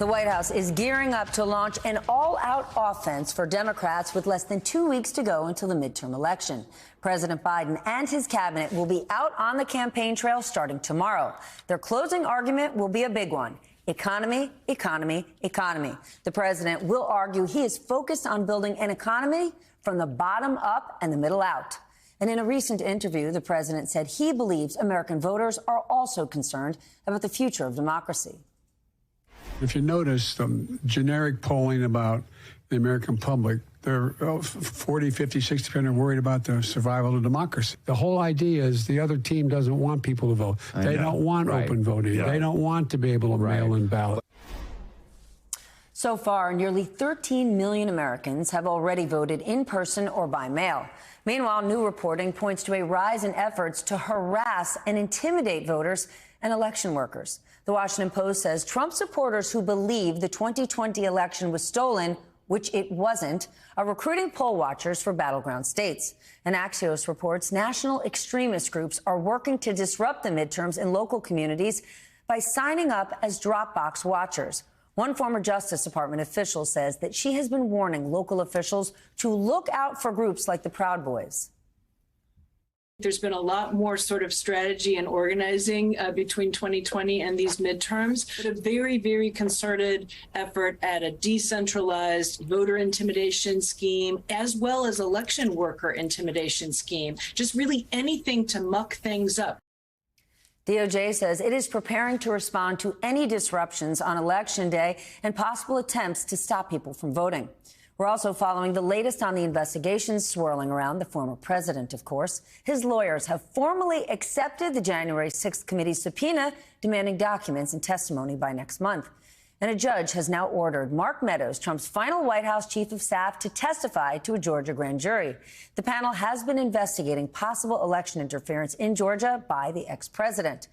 The White House is gearing up to launch an all-out offense for Democrats with less than 2 weeks to go until the midterm election. President Biden and his cabinet will be out on the campaign trail starting tomorrow. Their closing argument will be a big one. Economy, economy, economy. The president will argue he is focused on building an economy from the bottom up and the middle out. And in a recent interview, the president said he believes American voters are also concerned about the future of democracy. If you notice the generic polling about the American public, they're 40, 50, 60% are worried about the survival of democracy. The whole idea is the other team doesn't want people to vote. They don't want open voting. They don't want to be able to mail in ballots. So far, nearly 13 million Americans have already voted in person or by mail. Meanwhile, new reporting points to a rise in efforts to harass and intimidate voters and election workers. The Washington Post says Trump supporters who believe the 2020 election was stolen, which it wasn't, are recruiting poll watchers for battleground states. And Axios reports national extremist groups are working to disrupt the midterms in local communities by signing up as Dropbox watchers. One former Justice Department official says that she has been warning local officials to look out for groups like the Proud Boys. There's been a lot more sort of strategy and organizing between 2020 and these midterms, but a very, very concerted effort at a decentralized voter intimidation scheme, as well as election worker intimidation scheme, just really anything to muck things up. DOJ says it is preparing to respond to any disruptions on Election Day and possible attempts to stop people from voting. We're also following the latest on the investigations swirling around the former president, of course. His lawyers have formally accepted the January 6th committee's subpoena, demanding documents and testimony by next month. And a judge has now ordered Mark Meadows, Trump's final White House chief of staff, to testify to a Georgia grand jury. The panel has been investigating possible election interference in Georgia by the ex-president.